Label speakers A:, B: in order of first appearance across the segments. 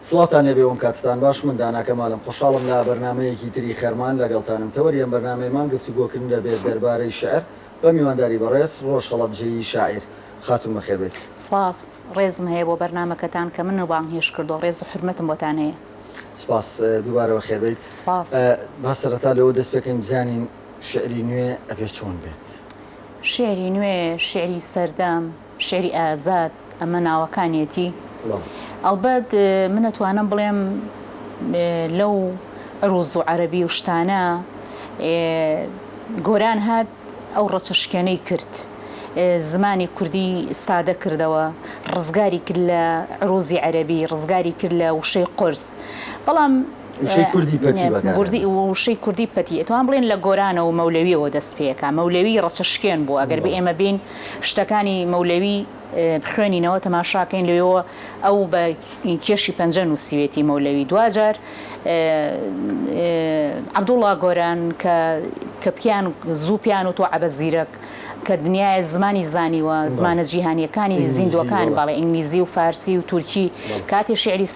A: سڵاتان لێبێەوەم کاتتان باش من دانا کەماڵم خۆشحاڵم لە بەرنامەیەکی تری خەرمان لەگەڵتانم تەوەریان بەرنامەیەمان گفتوگۆکردن لەبێت دەربارەی شعر بە میوانداری بەڕێز ڕۆژ خەڵەبجەیی شاعیر. خاتون بەخێر بێت.
B: سپاس ڕێزم هەیە بۆ بەرنامەکەتان کە من وبام هێش کردو ڕێز و حرمەتم بۆتان هەیە.
A: سپاس دووبارە بەخێر بێت.
B: سپاس.
A: با سەرەتا لەوە دەست پێکەین بزانین شعری نوێ ئەبێ چۆن بێت.
B: شعری نوێ، شعری سەردەم، شعری ئازاد ئەمە ناوەکانیەتی. ئەڵبەت من ئەتوانم بڵێم لەو ڕووز و عەرەبی و شتانە گۆران هات ئەو ڕەچەشکێنەی کرد. زمانی کوردی سادە کردەوە، ڕزگاری کرد لە عروزی عەرەبی، ڕزگاری کرد لە وشەی قورس. بەڵام
A: وشەی کوردی پەتی
B: وشەی کوردی پەتی ئەتوان بڵێن لە گۆرانەوە و مەولەویەوە دەست پێکە. مەولەوی ڕەچەشکێن بوو. ئەگەر بە ئێمە بین شتەکانی مەولەوی بخوێنینەوە تەماشاکەین لەوێەوە ئەو بە کێشی پەنجە نووسیوێتی مەولەوی. دوجار عەبدوڵڵا گۆران کە پیان زوو پیان و تۆ عەبەزیرەک کە دنیای زمانی زانیوە، زمانە جیهانیەکانی زیندوەکان باڵێ ئینگلیزی و فارسی و تورکی کاتێ شعری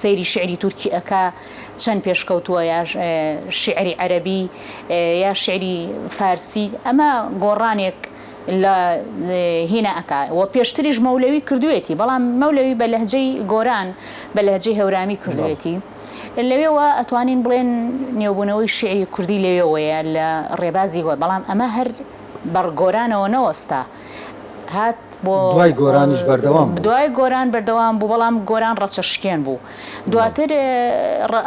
B: سەیری شعری تورکی ئەکا چەند پێشکەوتووە یا شعری عەرەبی یا شعری فارسی ئەمە گۆڕانێک لە هینە ئەکا و پێشتریش مەولەوی کردوێتی، بەڵام مەولەوی بە لەهجەی گۆران بە لەهجەی هەورامی کردوێتی. لەوێەوە ئەتوانین بڵێن نێوبوونەوەی شعری کوردی لەوێەوەیە لە ڕێبازی گۆ، بەڵام ئەمە هەر بەڕگۆرانەوە نەوەستا هات بۆ
A: دوای گۆرانیش بەردەوام بوو.
B: دوای گۆران بەردەوام بوو، بەڵام گۆران ڕەچەشکێن بوو. دواتر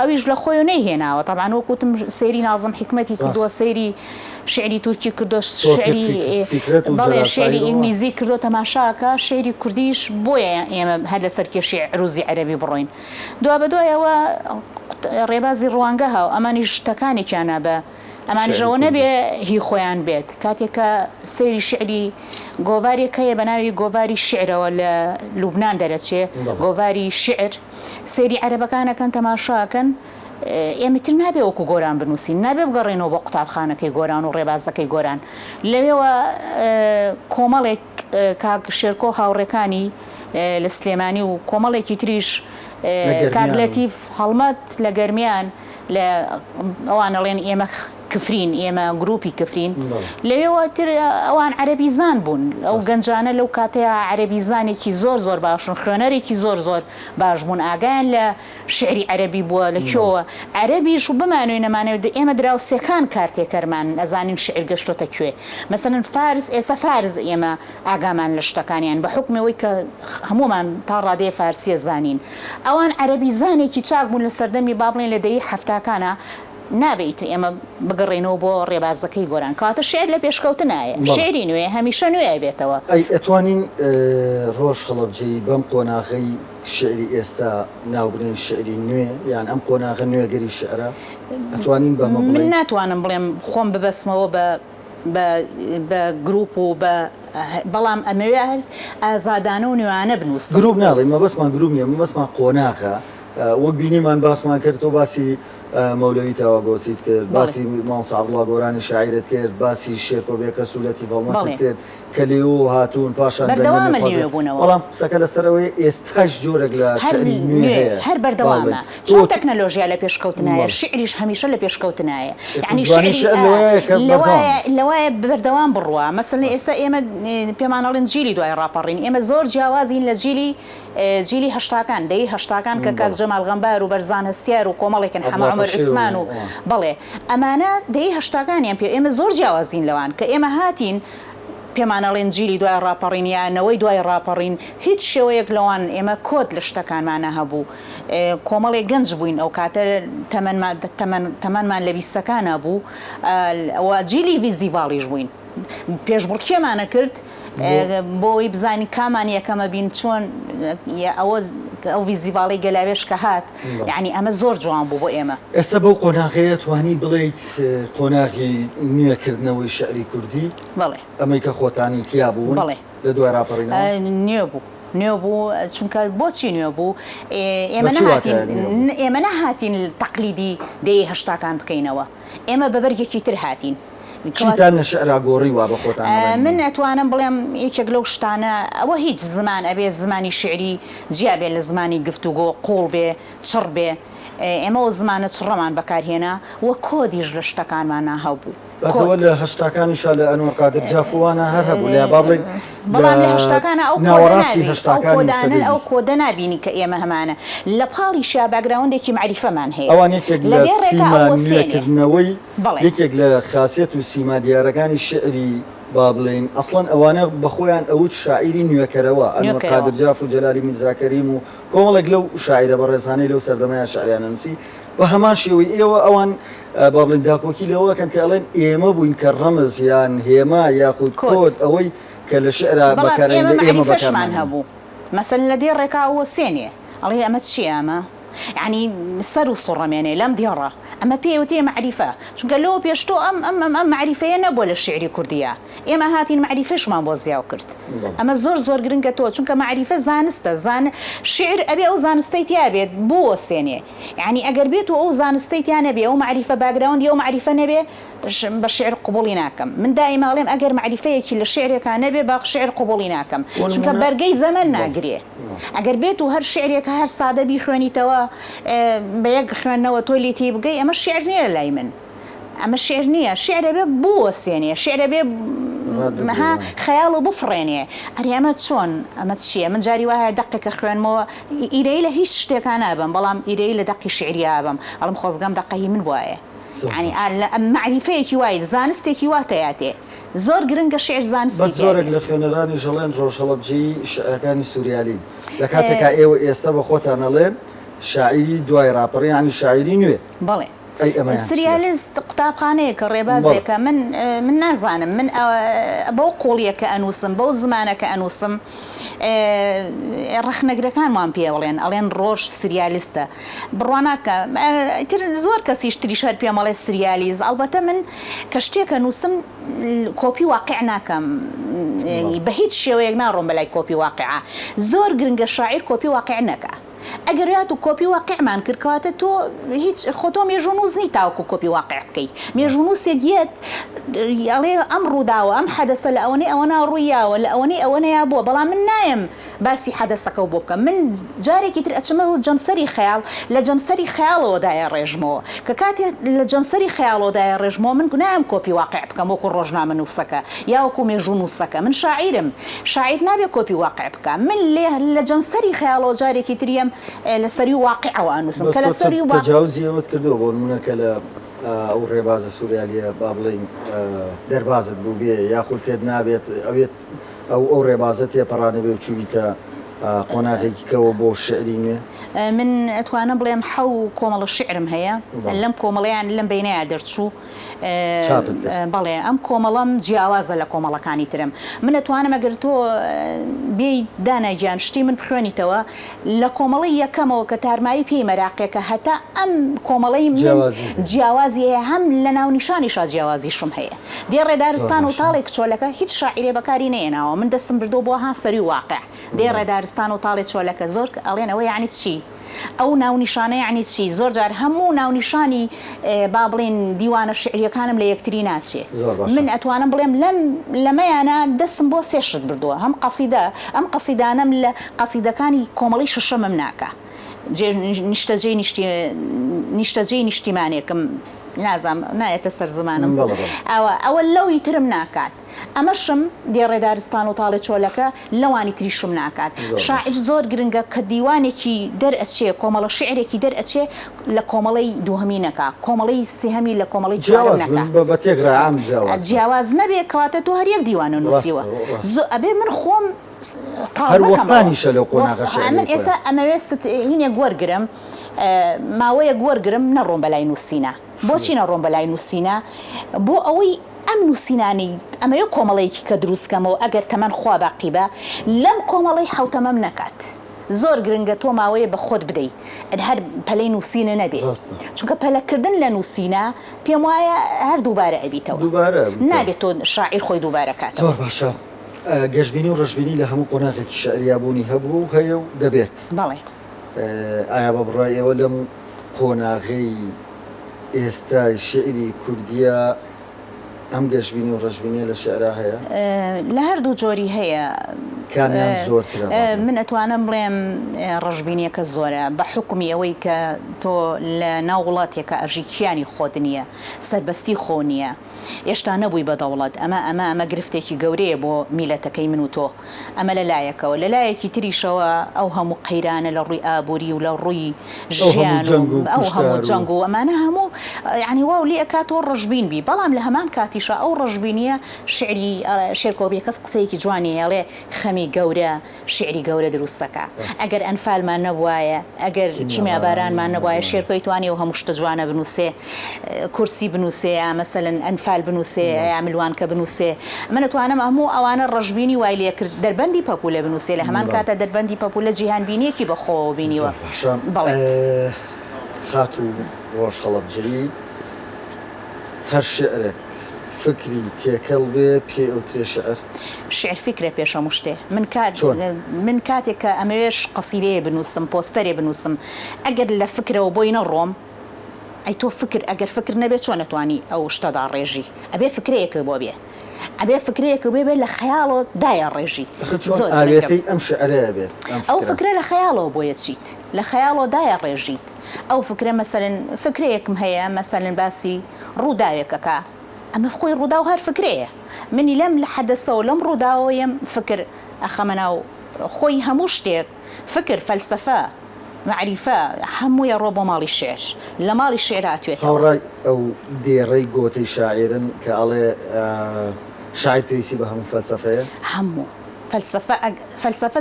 B: ئەویش لە خۆی نەیهێناوە. تەبعاً وەکوتم سەیری نازم حیکمەتی کردووە، سەیری شعری تورکی کردو، شعری ئینگلیزی کردو، تەماشاکە شعری کوردیش بۆیە ئێمە هەر لەسەر کێشی عروزی عەرەبی بڕۆین. دوا بەدوایەوە ڕێبازی ڕوانگە هاو ئەمانیش شتەکانێکیانە بە ئەمانژەوە نەبێ هی خۆیان بێت. کاتێکە سەیری شعری گۆڤارێکەیە بە ناوی گۆڤاری شعرەوە لە لوبنان دەرەچێ، گۆڤاری شعر، سەیری عەرەبەکانەکەن تەماشاکەن، ئێمەتر نابێ وەکو گۆران بنووسین، نابێ بگەڕێنەوە بۆ قوتابخانەکەی گۆران و ڕێبازەکەی گۆران. لەوێەوە کۆمەڵێک کاک شێرکۆ هاوڕێکانی لە سلێمانی و کۆمەڵێکی تریش کاک لەتیف هەڵمەت لە گەرمیان لە ئەوانەڵێن ئێمە کفرین، ئێمە گروپی کفرین. لەوێەوە تر ئەوان عەرەبی زان بوون، ئەو گەنجانە لەو کاتەیە عەرەبی زانێکی زۆر زۆر باشن، خوێنەرێکی زۆر زۆر باش بوون، ئاگایان لە شعری عەرەبی بووە لەکوێوە عەرەبیش و بمانوێ نەمانەوێت ئێمە دراوسێکان کارتێکەرمان ئەزانین شعر گەشتۆتە کوێ. مەسەڵەن فارس، ئێستا فارس ئێمە ئاگامان لە شتەکانیان بە حوکمەوەی کە هەمومان تا ڕادەیە فارسیە زانین. ئەوان عەرەبی زانێکی چاک بوون لە سەردەمی با بڵێن لە دەی هەفتاکانە نابێت ئێمە بگەڕێنەوە بۆ ڕێبازەکەی گۆران، کاتە شعر لە پێشکەوتنایە، شعری نوێ هەمیشە نوێ بێتەوە.
A: ئەتوانین ڕۆژ خەڵەبجەیی بەم قۆناغەی شعری ئێستا ناوبرین شعری نوێ یان ئەم قۆناغە نوێگەری شعرە ئەتوانین بەمە بڵێن؟
B: من ناتوانم بڵێم خۆم ببەسمەوە بە گروپ و بەڵام ئەمەوێ ئازادانە و نوێیانە بنووسن.
A: گروپ ناڵێ، مەبەسمان گروپ نییە، مەبەسمان قۆناغە. وەک بینیمان باسمان کرد، تۆ باسی مەولەوی تاواگۆسیت کرد، باسی ماڵ عەبدوڵڵا گۆرانی شاعیرت کرد، باسی شێرکۆبێکە سولەتی فەڵمەتت کرد کە لێوە هاتوون پاشان بەڵام قسەکە لەسەرەوەی ئێستاش جۆرێک لە شعری نوێ هەیە،
B: هێر بەردەوامە. چۆن تەکنەلۆژیا لە پێشکەوتنایە، شعریش هەمیشە لە پێشکەوتنایە، یعنی لەوایە بەردەوام بڕوە. مەسەڵەن ئێستا ئێمە پێمانەڵێن جیلی دوای ڕاپەڕین، ئێمە زۆر جیاوازین لە جیلی هەشتاکان، دەی هەشتاکان کە کاک جەمال غەمبار و بەرزان هەستیار و کۆمەڵێکن حەما عومەر عوسمان و بەڵێ ئەمانە دەی هەشتاکانیان پێ ئێمە زۆر جیاوازین لەوان کە ئێمە هاتین پێمانەڵێن جیلی دوای ڕاپەڕین یانەوەی دوای ڕاپەڕین، هیچ شێوەیەک لەوان ئێمە کۆت لە شتەکانمانە هەبوو. کۆمەڵێک گەنج بووین، ئەو کاتە تەمەنمان لە بیستەکانە بوو، ئەوە جیلی ڤیزیڤاڵیش بووین. پێشبڕکێمانە کرد بۆی بزانین کامان یەکەمە بین چۆن ئەو ڤیزیڤاڵی گەلاوێش کە هات، یعنی ئەمە زۆر جوان بوو بۆ ئێمە.
A: ئێستا بەو قۆناغەیە توانی بڵێیت قۆناغی نوێکردنەوەی شعری کوردی؟
B: بەڵێ.
A: ئەمەی کە خۆتانی تیا بوون لە دوای ڕاپەڕینەوە؟
B: نوێ بوو، چونکە بۆچی نوێ بوو؟ ئێمە نەهاتین تەقلیدی دەی هەشتاکان بکەینەوە، ئێمە بە بەرگێکی تر هاتین.
A: چیتان لە شعرا گۆڕی وا بە خۆتان
B: من ئەتوانم بڵێم یەکێک لەو شتانە ئەوە هیچ زمان ئەبێ زمانی شعری جیابێ لە زمانی گفتوگۆ قوڵ بێ چڕ بێ ئێمە و زمانە چڕەمان بەکارهێنا وە کۆدیش لە شتەکانمان ناهاوبوو
A: بەسەوە لە هەشتاکانیشا لە ئەنوەر قادر جافوانە هەر هەبوو لە با بڵێن
B: بەڵام لە هەشتاکانە ئەو
A: ناوەڕاستی هەشتاکانی
B: ئەو کۆدە نبینی کە ئێمە هەمانە لە پاڵیشا باگراوندێکی معریفەمان هەیە
A: ئەوان یەکێک لە سیما نوێکردنەوەی یەکێک لە خاصیت و سیما دیارەکانی شعری با بڵێن ئەسڵەن ئەوانە بەخۆیان ئەوت شاعری نوێکەرەوە ئەنوەر قادر جاف و جەلالی میرزاکەریم و کۆمەڵێک لەو شاعرە بەڕێزانەی لەو سەردەمایە شعریانە نووسی بە هەمان شێوەی ئێوە ئەوان با بڵێن داکۆکی لەوەکەن کە ئەڵێن ئێمە بووین کە ڕەمز یان هێما یاخود کۆد ئەوەی کە لە شعرا بەکارێنێ ئێمە
B: بەکارمان هەبوو مەسەن لە دێ ڕێکاوە سێنێ ئەڵێ ئەمە چی ئەمە يعني سەر و سوڕەمێنێ لەم دیێڕە ئەمە پێوتێ معریفە چونکە لەوە پێشتۆ ئەم معریفەیە نەبووە لە شعری کوردیە ئێمە هاتین معریفەشمان بۆ زیاو کرد ئەمە زۆر گرنگە تۆ چونکە معریفە زانستە شعر ئەبێ ئەو زانستەی تیا بێت بۆ سێنێ یعنی ئەگەر بێت و ئەو زانستەی تیا نەبێ ئەو معریفە باگراوندی ئەو معریفە نەبێ بە شعر قبوڵی ناکەم من دائما ئەڵێم ئەگەر معریفەیەکی لە شعرێکا نەبێ با شعر قبوڵی ناکەم چونکە بەرگەی زەمن ناگرێ ئەگەر بێت و هەر شعرێکە هەر سادە بیخوێنیتەوە بە یەک خوێندنەوە تۆ لێتی بگەی ئەمە شعر نییە لای من ئەمە شعر نییە شعرە بێ بووە سێنێ شعرە بێ خەیاڵ و بفڕێنێ ئەری ئەمە چۆن ئەمە چییە من جاری وایە دقێکە خوێنمەوە ئیرەی لە هیچ شتێکان نابم بەڵام ئیرەی لە دقی شعریا بم ئەڵم خۆزگەم دقەهی من وایە ینی معریفەیەکی وایە زانستێکی واتەیاتێ زۆر گرنگە شعر زانستی
A: بە زۆرێک لە خوێنەرانی ژەڵێن ڕۆژهەڵەبجەی شعرەکانی سووریالین لە کاتێکا ئێوە ئێستا بە خۆتان ئەڵێن شاعری دوای ڕاپەڕی ینی شاعری نوێ
B: بەڵێ سریالیست قوتابخانەیە کە ڕێبازێکە من نازانم من بەو قۆڵیە کە ئەنووسم بەو زمانە کە ئەنووسم ڕەخنەگرەکانمان پێ بڵێن ئەڵێن ڕۆژ سریالیستە بڕواناکە زۆر کەسیش تریشار پێمەڵێ سریالیز ئەڵبەتە من کە شتێکە نووسم کۆپی واقع ناکەم بە هیچ شێوەیەک ناڕۆم بەلای کۆپی واقعە زۆر گرنگە شاعیر کۆپی واقع نەکە ئەگەر یات و کۆپی واقعمان کردکەواتە تۆ هیچ خۆتۆ مێژوونوس نی تاوەکو کۆپی واقع بکەیت مێژوونوسێک یەت ئەڵێ ئەم ڕووداوە ئەم حەدەسە لە ئەوەنەی ئەوەنا ڕوویاوە لە ئەوەنەی ئەوەنەیە بووە بەڵام من نایم باسی حەدەسەکە بۆ بکەم من جارێکی تر ئەچمە جەمسەری خەیاڵ لە جەمسەری خەیاڵەوەدایە ڕێژمەوە کە کاتێک لە جەمسەری خەیاڵەوەدایە ڕێژمەوە من گونایم کۆپی واقع بکەم وەکو ڕۆژنامە نووسەکە یا وەکو مێژوونوسەکە من شاعیرم شاعیر نابێت کۆپی واقع بکە من لە جەمسەری خەیاڵەوە جارێکی تریم لەسەری واقعەوە ئەنووسم کە لەسەری
A: تەجاوزیەوەت کردووە بۆ نمونەکە لە ئەو ڕێبازە سووریالیە با بڵێن دەربازت بوو بێ یاخود پێت نابێت ئەوێت ئەو ڕێبازە تێپەڕانە بێ و چوبیتە قۆناغێکیکەوە بۆ شعری نوێ
B: من ئەتوانم بڵێم حەو کۆمەڵە شعرم هەیە لەم کۆمەڵەیان لەم بینەیە دەرچوو بەڵێ ئەم کۆمەڵەم جیاوازە لە کۆمەڵەکانی ترم من ئەتوانم ئەگەر تۆ بێ دانایجان شتی من بخوێنیتەوە لە کۆمەڵی یەکەمەوە کە تارمایی پێی مەراقێکە هەتا ئەم کۆمەڵەی جیاوازی هەیە هەم لە ناونیشانیشا جیاوازیشم هەیە دێ ڕێدارستان و تاڵێک کچۆلەکە هیچ شاعیرێ بەکاری نێناوە من دەستم بردۆ بۆ ها سەری واقع دێ ڕێدارستان و تاڵێک چۆلەکە زۆر ئەڵێنەوە یعنی چی ئەو ناونیشانە یعنی چی زۆر جار هەموو ناونیشانی با بڵێن دیوانە شعریەکانم لە یەکتری ناچێ من ئەتوانم بڵێم لەمەیانە دەستم بۆ سێشت بردووە هەم قەسیدە ئەم قەسیدانەم لە قەسیدەکانی کۆمەڵی شەشەمم ناکە نیشتەجێی نیشتیمانێکم نازام نایەتە سەر زمانم ئەوە لەوی ترم ناکات ئەمەشم دێ ڕێدارستان و تاڵێ چۆلەکە لەوانی تریشم ناکات شاعیر زۆر گرنگە کە دیوانێکی دەرئەچێ کۆمەڵە شعرێکی دەرئەچێ لە کۆمەڵی دووهەمی نەکا کۆمەڵی سێهەمی لە کۆمەڵی چوارەم نەکا جیاواز نەبێ کەواتە تۆ هەر یەک دیوانە نووسیوە ئەبێ من خۆم
A: هەروەستانیشە لەو قۆناغە
B: من ئێستا ئەمەوێت هینێک وەرگرم ماوەیە گوەرگرم نەڕۆم بەلای نووسینە بۆچی نەڕۆم بەلای نووسینە بۆ ئەوەی ئەم نووسینانی ئەمەیە کۆمەڵەیەکی کە دروستکەمەوە ئەگەر تەمەەن خوا باقیبە لەم کۆمەڵی حوتەمەم نەکات زۆر گرنگە تۆ ماوەیە بە خۆت بدەیت هەر پەلەی نووسینە نەبێت چونکە پەلەکردن لە نووسینە پێم وایە هەر دووبارە ئەبیتەوە نابێت تۆ شاعیر خۆی دووبارە کات
A: زۆر باشە گەشتبینی و ڕەشبینی لە هەموو قۆناغێکی شعریابوونی هەبوو هەیە و دەبێت
B: بەڵێ
A: ئایا بە بڕای ئێوە لەم قۆناغەی ئێستای شعری کوردیە ئەم گەشتبینی و ڕەشبینیە لە شێعرا هەیە
B: لە هەردوو جۆری هەیە
A: کامیان زۆرترە
B: من ئەتوانم بڵێم ڕەشبینیەکە زۆرە بە حکمی ئەوەی کە تۆ لە ناو وڵاتێکە ئەژیکیانی خۆت نییە سەربەستی خۆ نییە ئێشتا نەبووی بە دەوڵەت ئەمە گرفتێکی گەورەیە بۆ میلەتەکەی من و تۆ ئەمە لەلایەکەوە لەلایەکی تریشەوە ئەو هەموو قەیرانە لە ڕووی ئابووری و لە ڕووی ژیان ئەو هەموو جەنگ و ئەمانە هەموو ینی واو لێ ئەکاتەوە ڕەشبین بی بەڵام لە هەمان کاتیشە ئەو ڕەشبینیە شعری شێرکۆبی کەس قسەیەکی جوانی هێڵێ خەمی گەورە شعری گەورە دروستەکە ئەگەر ئەنفالمان نەبوایە ئەگەر کیمیا بارانمان نەبوایە شێرکۆی توانی و هەموو شتە جوانە بنووسێ کورسی بنووسێ یا مەسەلەن ئەنفال بنووسێ یا ملوانکە بنووسێ من ئەتوانم هەموو ئەوانە ڕەشبینی وای لێ کرد دەربەندی پەپولە بنووسێ لە هەمان کاتە دەربەندی پەپولە جیهانبینیەکی بەخۆوە بینیوە
A: خات و ڕۆژ هەڵەبجەری هەر شعرێک فکری تێکەڵ بێ پێ ئەوترێ شعر
B: شعر فکرە پێشە شتێ من کاتێک کە ئەمەوێش قەسیدەیە بنووسم پۆستەرێ بنووسم ئەگەر لە فکرەوە بۆی نەڕۆم ئەی تۆ فکر ئەگەر فکر نەبێت چۆن نەتوانی ئەو شتەدا ڕێژی ئەبێ فکرەیەکە بۆ بێ ئەبێ فکرەیەکە بێ لە خەیاڵەوە دایە ڕێژی
A: ئاوێتەی ئەم شعرەیە بێت
B: ئەو فکرە لە خەیاڵەوە بۆیە چیت لە خەیاڵەوە دایە ڕێژیت ئەو فکرە مەسەلەن فکرەیەکم هەیە مەسەلەن باسی ڕووداوێکەکە ئەمە خۆی ڕوودا و هەر فکرەیە منی لەم لە حەدەسەوە لەم ڕووداوەیەم فکر ئەخەمەناو خۆی هەموو شتێک فکر فەلسەفە معریفە هەموویە ڕۆ بۆ ماڵی شێر لە ماڵی شێراتوێت
A: هاوڕای ئەو دێڕەی گۆتەی شاعرن کە ئەڵێ شاعر پێویستی بە هەموو فەلسەفەیە
B: هەموو فەلسەفە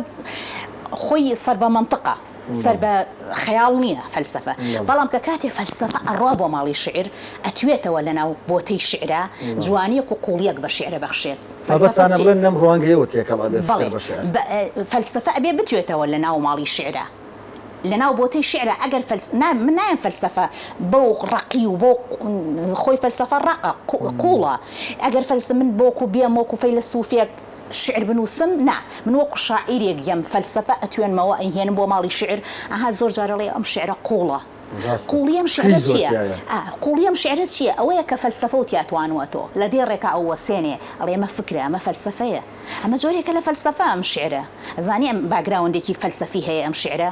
B: خۆی سەر بە منطقە سەر بە خەیاڵ نییە فەلسەفە بەڵام کە کاتێ فەلسەفە ئەڕوا بۆ ماڵی شعر ئەتوێتەوە لەناو بۆتەی شعرا جوانیەک و قوڵیەک بە شعرە بەخشێت
A: بەستانە بڵێن نەم ڕوانگەیەوە تێکەڵ ئەبێ بە شعر
B: فەلسەفە ئەبێ بتوێتەوە لە ناو ماڵی شعرا لەناو بۆتەی شعرە ئەگەر من نایەن فەلسەفە بۆ ڕقی و بۆ خۆی فەلسەفە ڕقە قوڵە ئەگەر فەلسە من بۆکو بێم وەکو فەیلسوفێک شعر بنووسم نا من وەکو شاعیرێک یم فەلسەفە ئەتوێنمەوە ئەهێنم بۆ ماڵی شعر ئەها زۆر جارەڵێ ئەم شعرە قوڵە قوڵیم شعرە چییە؟ قوڵیم شعرە چییە؟ ئەوەیە کە فەلسەفە و تیاتوانوەتەوە لە دێڕێکە ئەو وەسێنێ ئەڵێ ئەمە فکرە ئەمە فەلسەفەیە ئەمە جۆرێکە لە فەلسەفە ئەم شعرە ئەزانی ئەم باگراوندێکی فەلسەفی هەیە ئەم شعرە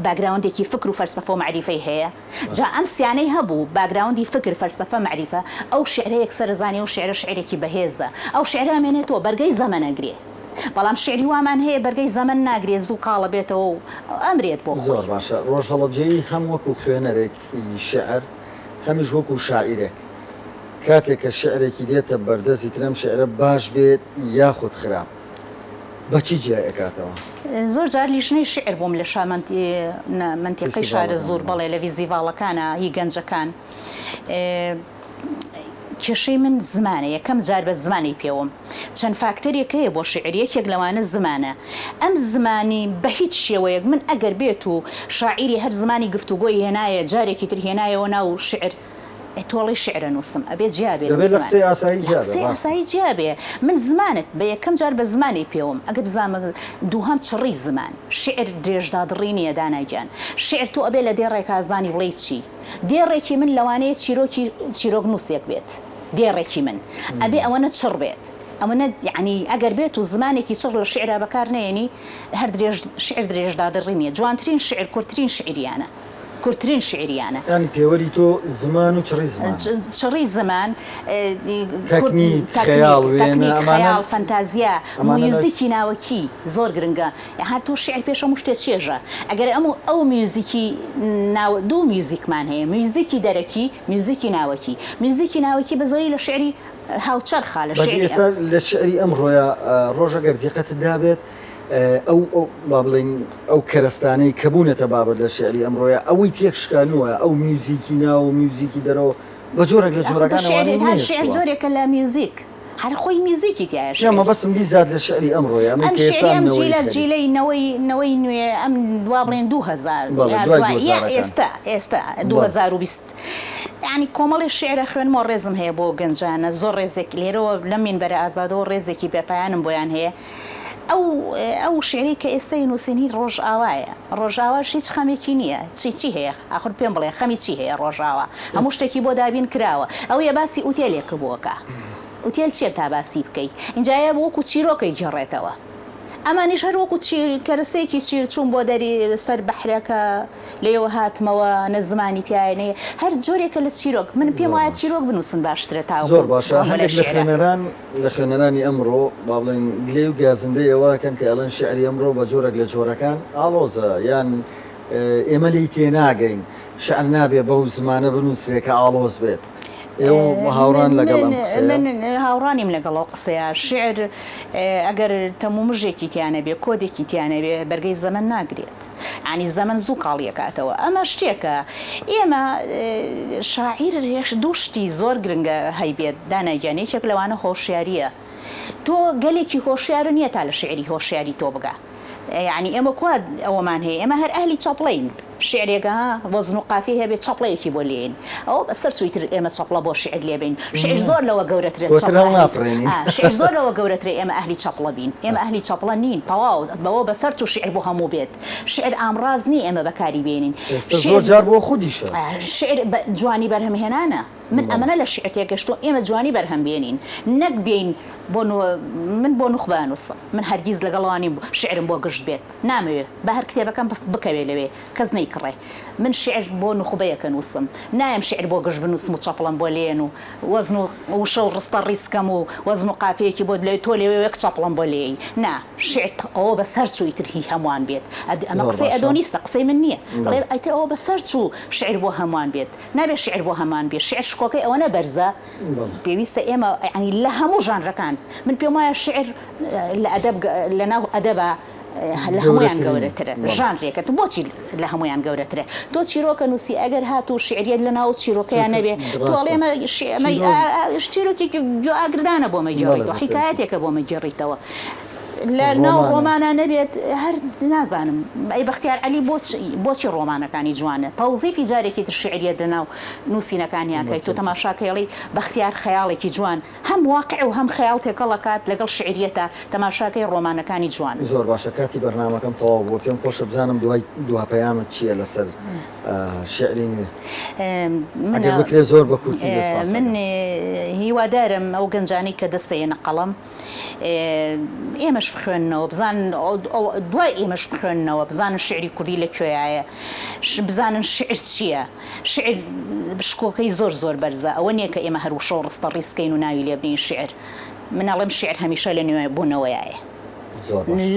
B: باگراوندێکی فکر و فەلسەفە و معریفەی هەیە جا ئەم سیانەی هەبوو باگراوندی فکر فەلسەفە معریفە ئەو شعرە یەکسەرزانی و شعرە شعرێکی بەهێزە ئەو شعرە ئەمێنێتەوە بەرگەی زەمەنەگرێ بەڵام شعری وامان هەیە بەرگەی زەمن ناگرێت زوو کاڵە بێتەوە و ئەمرێت بۆ
A: زۆر باشە ڕۆژ هەڵەبجەی هەم وەکو خوێنەرێکی شعر هەمیش وەکو شاعیرێک کاتێک کە شعرێکی دێتە بەردەستی ترەم شعرە باش بێت یاخود خراپ بەچی جیایەکاتەوە
B: زۆر جار لیژنەی شعر بووم لە منتیقەی شارە زۆر بەڵێ لە ڤیزیڤاڵەکانە هی گەنجەکان کێشەی من زمانە یەکەم جار بە زمانی پێوم چەند فاکتەرێکەیە بۆ شعر یەکێک لەوانە زمانە ئەم زمانی بە هیچ شێوەیەک من ئەگەر بێت و شاعیری هەر زمانی گفتوگۆی هێنایە جارێکی تر هێنایەوە ناو شعر تۆڵی شعرە نووسم ئەبێت جیابێ ئاسایی جیابێ من زمانت بە یەکەم جار بە زمانی پێوم ئەگە بزانمە دووهەم چڕی زمان شعر درێژدادڕی نییە دانایگیان شعر تۆ ئەبێ لە دێڕێکا زانی بڵێ چی دێڕێکی من لەوانەیە چیرۆک نووسێک بێت دێڕێکی من ئەبێ ئەوەنە چڕ بێت ئەوەنە یعنی ئەگەر بێت و زمانێکی چڕ لە شعرا بەکار نێنی هەر شعر درێژدادڕی نییە جوانترین شعر کورتترین شعریانە کورتترین شعریانە
A: پێوەری تۆ زمان و
B: چڕی زمان
A: خەیاڵ
B: فەنتازیا میوزیکی ناوەکی زۆر گرنگە هەر تۆ شعر پێشە شتێ چێژە ئەگەر ئەو میوزیکی دوو میوزیکمان هەیە میوزیکی دەرەکی میوزیکی ناوەکی بە زۆری لە شعری هاوچەرخا
A: لە شعری ئەم ڕۆیە ڕۆژەگەر دیقەتت دابێت ئەو با بڵین ئەو کەرەستانەی کەبوونەتە بابەت لە شعری ئەمڕۆیە ئەوەی تێکشکانووە ئەو میوزیکی ناو و میوزیکی دەرەوە بە جۆرێک لە جۆرەکان
B: شعر جۆرێکە لە میوزیک هەر خۆی میوزیکی تایە
A: ئەمە بەسم بیزات لە شعری ئەمڕۆیە
B: جیلەی نەوەی نوێ ئەم دوا بڵێن 2000 ئێستا 2020 ینی کۆمەڵی شعرە خوێنمەوە ڕێزم هەیە بۆ گەنجانە زۆر ڕێزێک لێرەوە لە مینبەرە ئازادەوە ڕێزێکی بێپایانم بۆیان هەیە ئەو شعری کە ئێستای نووسینی ڕۆژئاوایە ڕۆژاواش هیچ خەمێکی نییە چی هەیە ئاخر پێم بڵێ خەمی چی هەیە ڕۆژاوە هەموو شتێکی بۆ دابین کراوە ئەو یە باسی ئوتێلێکە بووەکە ئوتێل چێت تا باسی بکەیت اینجایە وەکو چیرۆکەی جێڕێتەوە ئەمانیش هەر وەکو کەرسەیەکی چیر چوون بۆ دەری سەر بەحرەکە لێەوە هاتمەوە نەزمانی تیاەیە هەر جۆرێکە لە چیرۆک من پێم وایە چیرۆک بنووسن باشترە تا
A: زۆر باشە هەندێک لە خوێنەرانی ئەمڕۆ با بڵێن گلێ و گازندەیەوەکەن کە ئەڵەن شعری ئەمڕۆ بە جۆرێک لە جۆرەکان ئاڵۆزە یان ئێمە لی تێناگەین شعر نابێ بەو زمانە بنووسرێکە ئاڵۆز بێت هاوڕان لەگەڵ
B: من هاوڕانیم لەگەڵ ئەو قسەیە شعر ئەگەر تەمومژێکی تیانە بێ کۆدێکی تیانە بێ بەرگەی زەمن ناگرێت ینی زەمن زوو کاڵیەکاتەوە ئەمە شتێکە ئێمە شاعیر دووشتی زۆر گرنگە هەیبێت دانایگیانەیەکێک لەوانە هۆشیاریە تۆ گەلێکی هۆشیار نییە تا لە شعری هۆشیاری تۆ بگە یعنی ئێمە کو ئەوەمان هەیە ئێمە هەر ئەهلی چاپڵین شعرێکە وەزن و قافی هەیە بێت چاپڵەیەکی بۆ لێن ئەو بەسەر چویتر ئێمە چاپڵە بۆ شعر لێبین شعر زۆر لەوە گەورەترێت شعر زۆر لەوە گەورەترێت ئێمە ئەهلی چاپڵە بین ئێمە ئەهلی چاپڵە نین تەواو بەوە بەسەر تو شعر بۆ هەموو بێت شعر ئامڕاز نی ئێمە بەکاری بێنین
A: زۆر جار بۆ خودیشە
B: شعر جوانی بەرهەمهێنانە من ئەمەە لە شعر تێگەشتۆ ئێمە جوانی بەرهەم بێنین نەک بین من بۆ نوخبانوسم من هەرگیز لەگەڵوانی شعرم بۆ گشت بێت نامەوێ بە هەر کتێبەکەم بکەوێ لەوێ کەس نەیکڕێ من شعر بۆ نوخبەیەکە نووسم نایم شعر بۆ گشت بنووسم و چاپڵم بۆ لێن و وەزن و شەو ڕستە ڕیسکەم و وەزن و قافەیەکی بۆ لێ تۆ لێوێ وەک چاپڵم بۆ لێی نا شعر ئەوە بە سەر چوویتر هی هەمووان بێت ئەمە قسەی ئەدۆنیستە قسەی من نییە بڵێ ئەیتر ئەوە بە سەر چوو شعر بۆ هەمووان بێت نابێت شعر بۆ هەمان بێت شعر شکۆکەی ئەوە نەبەرزە پێویستە ئێمە ینی لە هەموو ژانرەکان من پێم وایە شعر لە ئەدەب لە ناو ئەدەبە لە هەمویان گەورەترە ژانرێکە بۆچی لە هەمویان گەورەترە تۆ چیرۆکە نووسی ئەگەر هاتوو شعریت لە ناو چیرۆکەیان نەبێ تۆڵێمە چیرۆکێکی جۆ ئاگردانە بۆ مەگەڕیتەوە حیکایەتێکە بۆ مەگەڕیتەوە لە ناو ڕۆمانە نەبێت هەر نازانم ئەی بەختیار عەلی بۆچی ڕۆمانەکانی جوانە تەوزیفی جارێکی تر شعریەت لە ناو نووسینەکانیانکەیت تۆ تەماشاکەڵی بەختیار خەیاڵێکی جوان هەم واقع و هەم خەیاڵ تێکەڵەکات لەگەڵ شعریەتە تەماشاکەی ڕۆمانەکانی جوان
A: زۆر باشە کاتی بەرنامەکەم تەواو بووە پێم خۆشە بزانم دوای دوپەیامت چییە لەسەر شعری نوێ ئەگەر بکرێ زۆر بە کورتی
B: من هیوادارم ئەو گەنجانی کە دەستێنە قەڵەم ئێمەش بخوێننەوە بزانن دوای ئێمەش بخوێننەوە بزانن شعری کوردی لەکوێیە بزانن شعر چییە شعر بشکۆکەی زۆر بەرزە ئەوە نییە کە ئێمە هەروشە و ڕستە ڕیسکەین و ناوی لێ بنین شعر مناڵێم شعر هەمیشە لە نوێ بوونەوەیە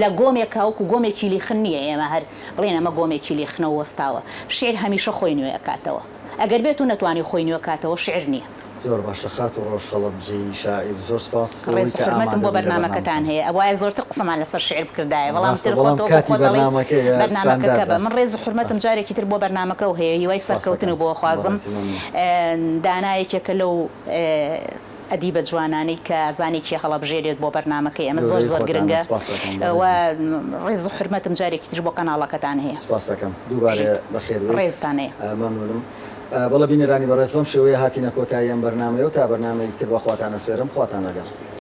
B: لە گۆمێکە وەکو گۆمێکی لیخن نییە ئێمە هەر بڵێن ئەمە گۆمێکی لیخنەوە وەستاوە شعر هەمیشە خۆی نوێ کاتەوە ئەگەر بێت و نەتوانی خۆی نوێ کاتەوە شعر نییە
A: زۆر باشە خات و ڕۆژ خەڵەبجی شاعیر زۆر سپاس
B: ڕێز حرمەتم بۆ بەرنامەکەتان هەیە ئەوە زۆرتر قسەمان لەسەر شعر بکردایە بەڵام بەرنامەکە بە من ڕێز و حرمەتم جارێکی تر بۆ بەرنامەکە و هەیە هیوای سەرکەوتن و بۆ خوازم دانایەکێکە لەو ئەدیبە جوانانەی کە ئازانێکی هەڵەبژێرێت بۆ بەرنامەکەی ئەمە زۆر گرنگە ڕێز و حرمەتم جارێکی تر بۆ کەناڵەکەتان هەیە
A: سپاس دەکەم دووبارە بەخێر
B: ڕێزتانەیە
A: مەمنونم بەڵە بینەرانی بەڕێز بەم شێوەیە هاتینە کۆتایی ئەم بەرنامەیە و تا بەرنامەی تر بەخواتان ئەسپێرم خواتان لەگەڵ